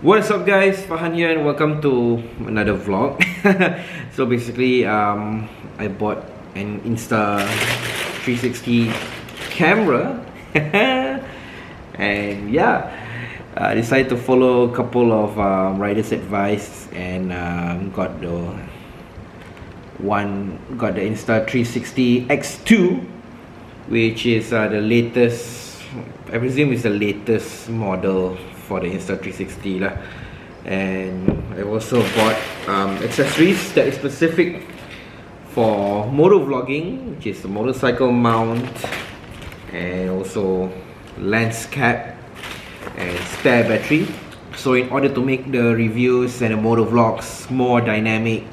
What's up guys, Fahan here and welcome to another vlog. So basically I bought an Insta360 camera and yeah, I decided to follow a couple of riders' advice and got the Insta360 X2, which is the latest, I presume is the latest model for the Insta360 lah. And I also bought accessories that is specific for motovlogging, which is the motorcycle mount and also lens cap and spare battery. So in order to make the reviews and the motovlogs more dynamic,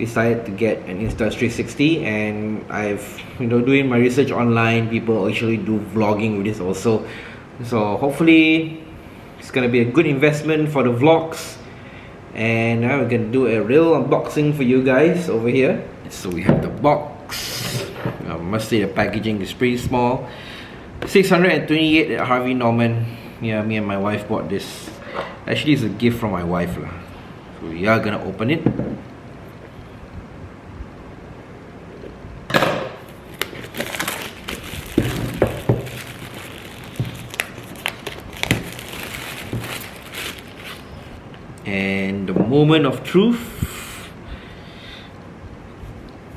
decided to get an Insta360, and I've doing my research online. People actually do vlogging with this also, so hopefully it's gonna be a good investment for the vlogs. And now we're gonna do a real unboxing for you guys over here. So we have the box. I must say the packaging is pretty small. 628 at Harvey Norman. Yeah, me and my wife bought this. Actually, it's a gift from my wife lah. So we are gonna open it. And the moment of truth,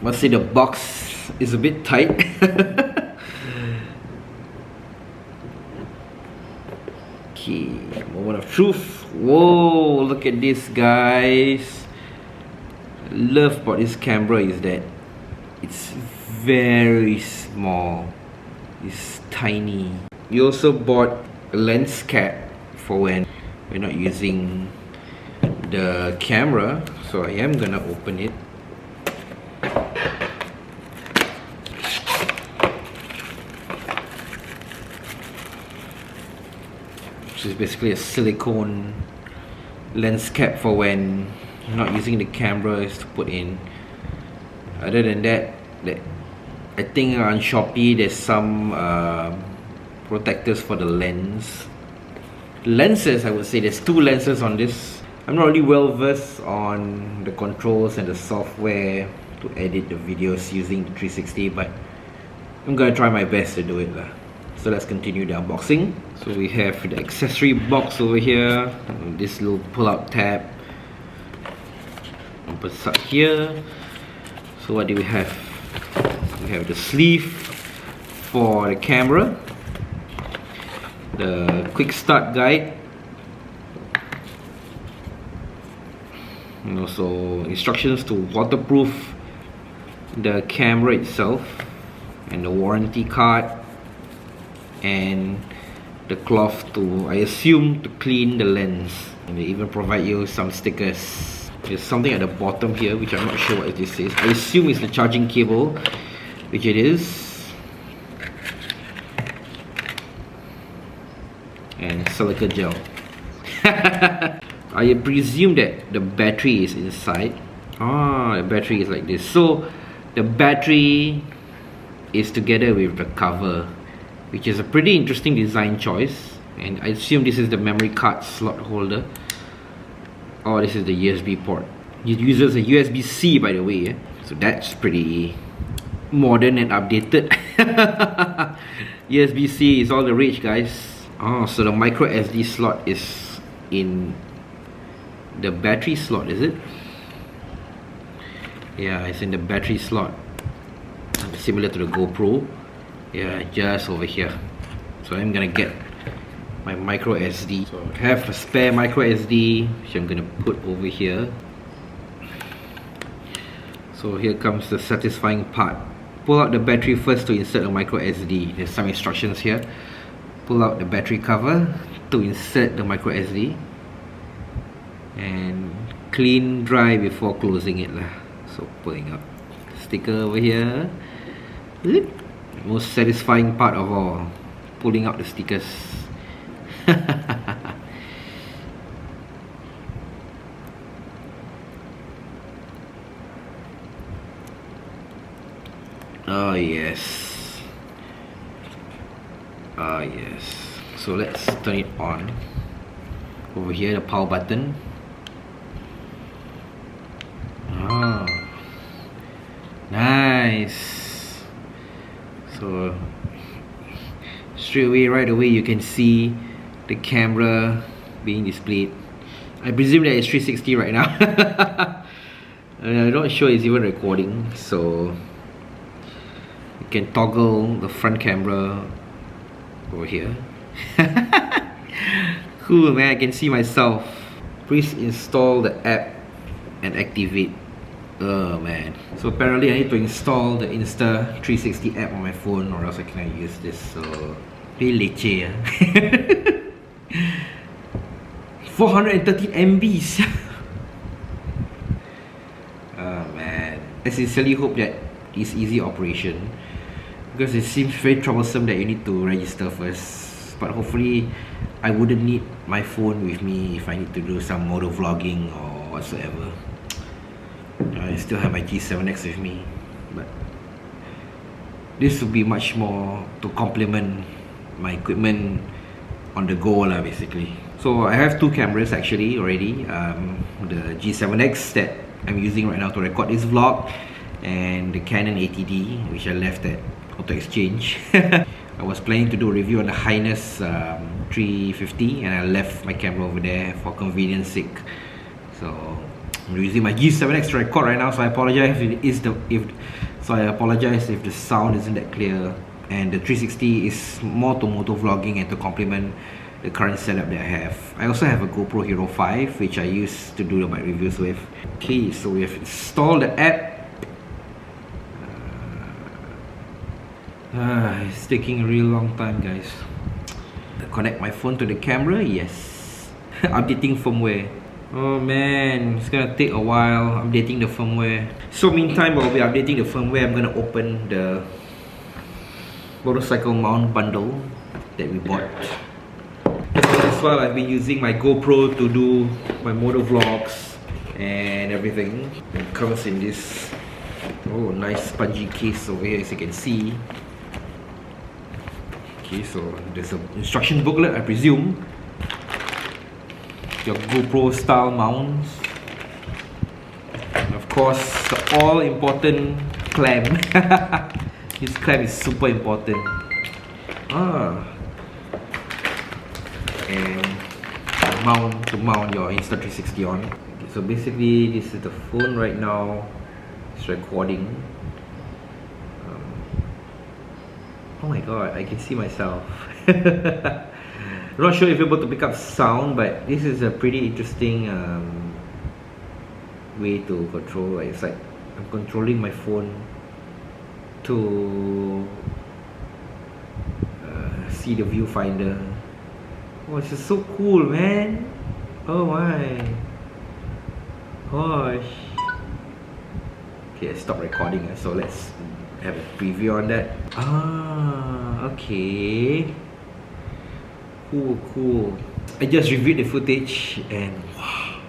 must say the box is a bit tight. Okay, moment of truth. Whoa, look at this guys. Love about this camera is that it's very small, it's tiny. We also bought a lens cap for when we're not using the camera, so I am gonna open it. Which is basically a silicone lens cap for when you're not using the camera, is to put in. Other than that, I think on Shopee there's some protectors for the lens. Lenses, I would say there's two lenses on this. I'm not really well versed on the controls and the software to edit the videos using the 360, but I'm gonna try my best to do it lah. So let's continue the unboxing. So we have the accessory box over here, this little pull-out tab opens up here. So what do we have? We have the sleeve for the camera, the quick start guide, and also instructions to waterproof the camera itself, and the warranty card, and the cloth to, I assume, to clean the lens. And they even provide you some stickers. There's something at the bottom here which I'm not sure what this is. I assume it's the charging cable, which it is, and silica gel. I presume that the battery is inside. The battery is like this. So the battery is together with the cover, which is a pretty interesting design choice. And I assume this is the memory card slot holder. Oh, this is the USB port. It uses a USB-C, by the way. So that's pretty modern and updated. USB-C is all the rage, guys. So the micro SD slot is in the battery slot, is it? Yeah, it's in the battery slot, similar to the GoPro. Yeah, just over here. So I'm gonna get my micro SD. So I have a spare micro SD, which I'm gonna put over here. So here comes the satisfying part. Pull out the battery first to insert a micro SD. There's some instructions here. Pull out the battery cover to insert the micro SD, and clean dry before closing it lah. So pulling out sticker over here. Most satisfying part of all, pulling out the stickers. Oh yes. Yes. So let's turn it on. over here, the power button. Oh, nice. So straight away, right away, you can see the camera being displayed. I presume that it's 360 right now. I'm not sure it's even recording, so you can toggle the front camera over here. Cool, man. I can see myself. Please install the app and activate. Oh man. So apparently I need to install the Insta360 app on my phone, or else I cannot use this. So really leceh. 413 MBs. Oh man. I sincerely hope that it's easy operation, because it seems very troublesome that you need to register first. But hopefully I wouldn't need my phone with me if I need to do some motovlogging or whatsoever. I still have my G7X with me, but this would be much more to complement my equipment on the go lah, basically. So I have two cameras actually already. The G7X that I'm using right now to record this vlog, and the Canon 80D, which I left at Auto Exchange. I was planning to do a review on the Highness 350, and I left my camera over there for convenience sake. So I'm using my G7X to record right now, so I apologize if the sound isn't that clear. And the 360 is more to motovlogging and to complement the current setup that I have. I also have a GoPro Hero 5, which I use to do the bike reviews with. Okay, so we have installed the app. It's taking a real long time, guys. Connect my phone to the camera, yes. Updating firmware. Oh man, it's gonna take a while updating the firmware. So meantime, while we're updating the firmware, I'm gonna open the motorcycle mount bundle that we bought. As well, I've been using my GoPro to do my motovlogs and everything. It comes in this nice spongy case over here, as you can see. Okay, so there's an instruction booklet, I presume. Your GoPro style mounts. And of course, the all important clamp. This clamp is super important. And to mount your Insta360 on. Okay, so basically, this is the phone right now. It's recording. Oh my god, I can see myself. I'm not sure if you're able to pick up sound, but this is a pretty interesting way to control. It's like I'm controlling my phone to see the viewfinder. Oh, it's just so cool, man. Oh my gosh. Okay, I stopped recording, so let's have a preview on that. Okay. Cool. I just reviewed the footage and wow.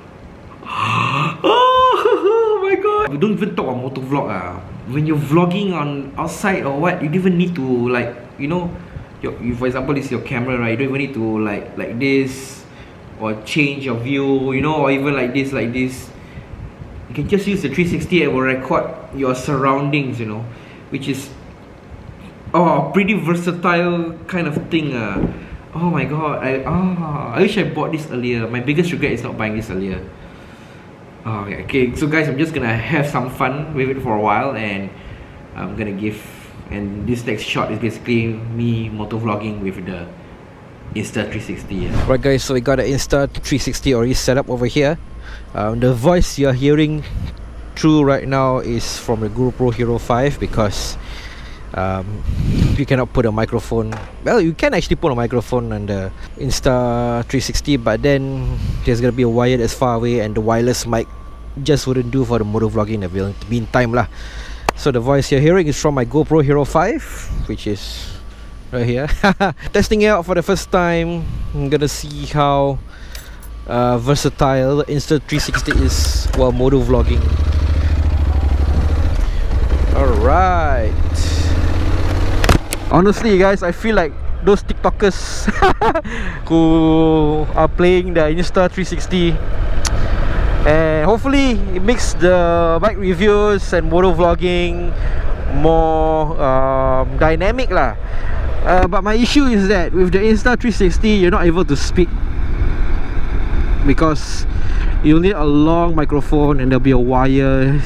Oh my god. We don't even talk about motovlog. When you're vlogging on outside or what, you don't even need to, like, you know, for example, this is your camera, right? You don't even need to like this or change your view, you know, or even like this. You can just use the 360 and will record your surroundings, you know, which is pretty versatile kind of thing. Oh my god, I wish I bought this earlier. My biggest regret is not buying this earlier. Okay, so guys, I'm just gonna have some fun with it for a while, and I'm gonna and this next shot is basically me motovlogging with the Insta360. Right guys, so we got the Insta360 already set up over here. The voice you're hearing through right now is from the GoPro Hero 5, because you cannot put a microphone. Well, you can actually put a microphone on the Insta360, but then there's gonna be a wire that's far away, and the wireless mic just wouldn't do for the motovlogging in the meantime lah. So the voice you're hearing is from my GoPro Hero 5, which is right here. Testing it out for the first time. I'm gonna see how versatile the Insta360 is while motovlogging. Alright. Honestly guys, I feel like those TikTokers who are playing the Insta360, and hopefully it makes the bike reviews and motovlogging more dynamic lah. But my issue is that with the Insta360 you're not able to speak, because you'll need a long microphone and there'll be a wire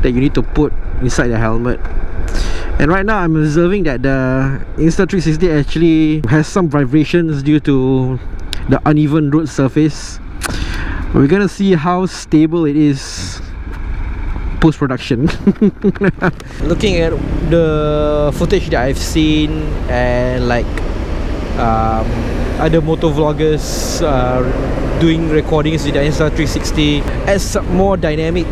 that you need to put inside the helmet. And right now I'm observing that the Insta360 actually has some vibrations due to the uneven road surface. We're gonna see how stable it is post-production. Looking at the footage that I've seen, and like other motovloggers doing recordings with the Insta360, adds more dynamic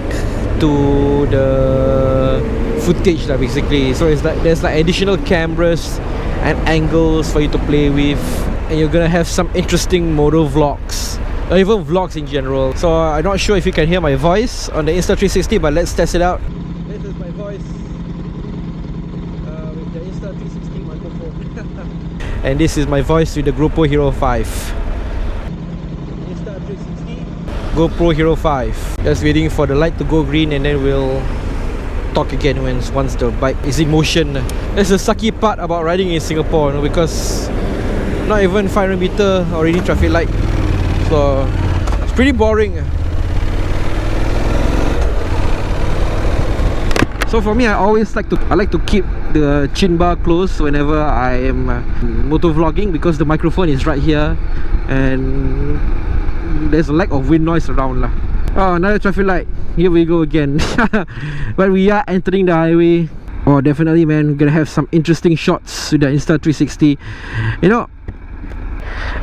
to the footage lah, basically. So it's like there's like additional cameras and angles for you to play with, and you're gonna have some interesting moto vlogs, or even vlogs in general. So I'm not sure if you can hear my voice on the Insta360, but let's test it out. This is my voice with the Insta360 microphone. And this is my voice with the GoPro Hero 5. Insta360 GoPro Hero 5. Just waiting for the light to go green, and then we'll talk again once the bike is in motion. That's the sucky part about riding in Singapore, you know, because not even 500 meter already traffic light. So it's pretty boring. So for me, I like to keep the chin bar close whenever I am motovlogging, because the microphone is right here and there's a lack of wind noise around lah. Oh, another traffic light. Here we go again. But we are entering the highway. Oh, definitely, man. We're gonna have some interesting shots with the Insta360, you know.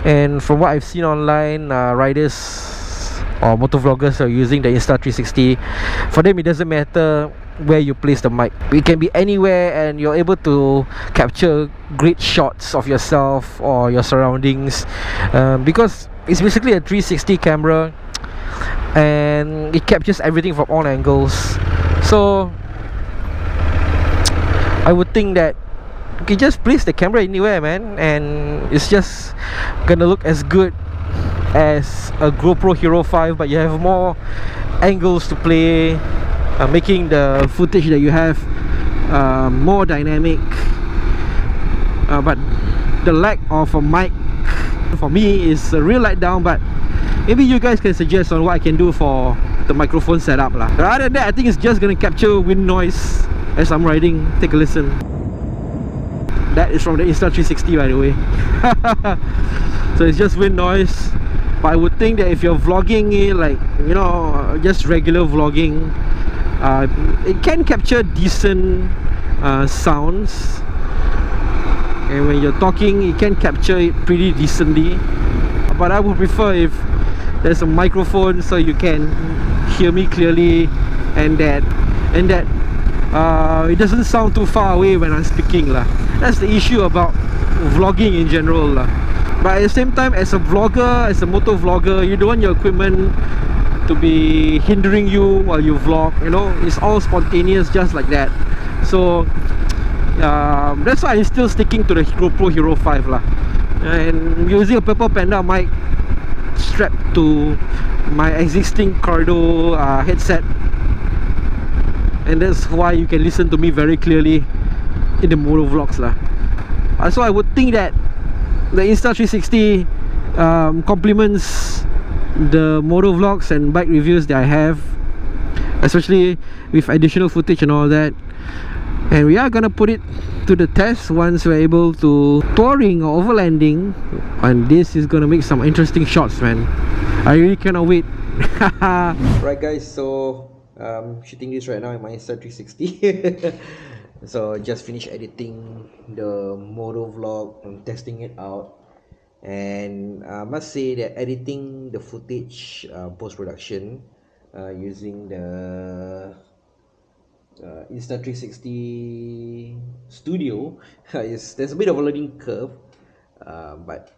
And from what I've seen online, riders or motovloggers are using the Insta360. For them, it doesn't matter where you place the mic. It can be anywhere, and you're able to capture great shots of yourself or your surroundings, because it's basically a 360 camera, and it captures everything from all angles. So I would think that you can just place the camera anywhere, man, and it's just gonna look as good as a GoPro Hero 5, but you have more angles to play, making the footage that you have more dynamic. But the lack of a mic for me is a real letdown. But maybe you guys can suggest on what I can do for the microphone setup lah. Other than that, I think it's just gonna capture wind noise as I'm riding. Take a listen. That is from the Insta360, by the way. So it's just wind noise. But I would think that if you're vlogging it, like, you know, just regular vlogging, it can capture decent sounds, and when you're talking, it can capture it pretty decently. But I would prefer if there's a microphone so you can hear me clearly, and that it doesn't sound too far away when I'm speaking lah. That's the issue about vlogging in general lah. But at the same time, as a vlogger, as a moto vlogger, you don't want your equipment to be hindering you while you vlog, you know. It's all spontaneous, just like that. So that's why I'm still sticking to the GoPro Hero 5 lah. And using a Purple Panda mic strapped to my existing Cordo headset, and that's why you can listen to me very clearly in the moto vlogs lah. So I would think that the Insta360 complements the moto vlogs and bike reviews that I have, especially with additional footage and all that. And we are gonna put it to the test once we're able to touring or overlanding, and this is gonna make some interesting shots, man. I really cannot wait. Right guys, so shooting this right now in my Insta360. So just finished editing the moto vlog and testing it out, and I must say that editing the footage post-production using the Insta360 Studio there's a bit of a learning curve, but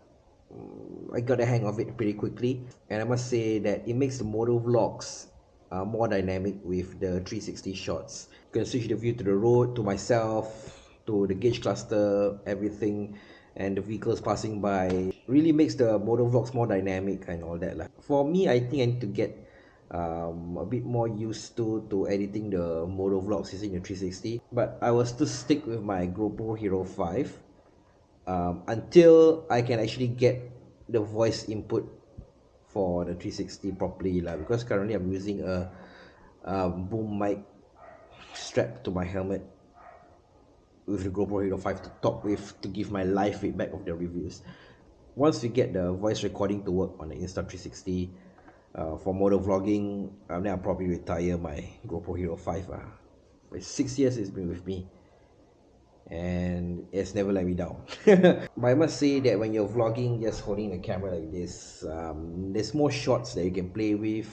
I got the hang of it pretty quickly. And I must say that it makes the moto vlogs more dynamic with the 360 shots. You can switch the view to the road, to myself, to the gauge cluster, everything. and the vehicles passing by really makes the motovlogs more dynamic and all that lah. For me, I think I need to get a bit more used to editing the motovlogs using the 360, but I will still stick with my GoPro Hero 5 until I can actually get the voice input for the 360 properly lah, because currently I'm using a boom mic strapped to my helmet with the GoPro Hero 5 to talk with, to give my live feedback of the reviews. Once we get the voice recording to work on the Insta360 for motovlogging, then I'll probably retire my GoPro Hero 5. For 6 years it's been with me and it's never let me down. But I must say that when you're vlogging, just holding the camera like this, there's more shots that you can play with.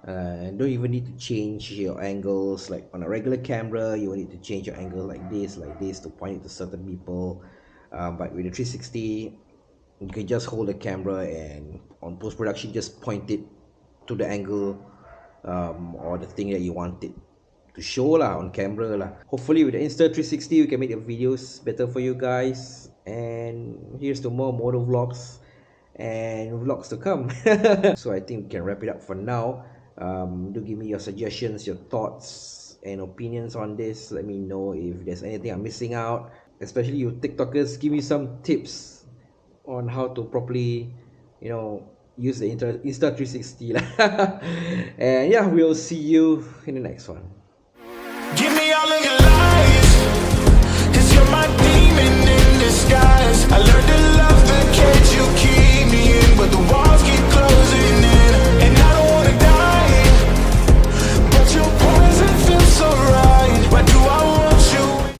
And don't even need to change your angles. Like on a regular camera, you will need to change your angle like this to point it to certain people. But with the 360, you can just hold the camera and on post-production just point it to the angle or the thing that you want it to show lah on camera lah. Hopefully with the Insta360 we can make the videos better for you guys, and here's to more motor vlogs and vlogs to come. So I think we can wrap it up for now. Do give me your suggestions, your thoughts and opinions on this. Let me know if there's anything I'm missing out, especially you TikTokers. Give me some tips on how to properly, you know, use the Insta360 and yeah, we'll see you in the next one. Give me all of your lies, 'cause you're my demon.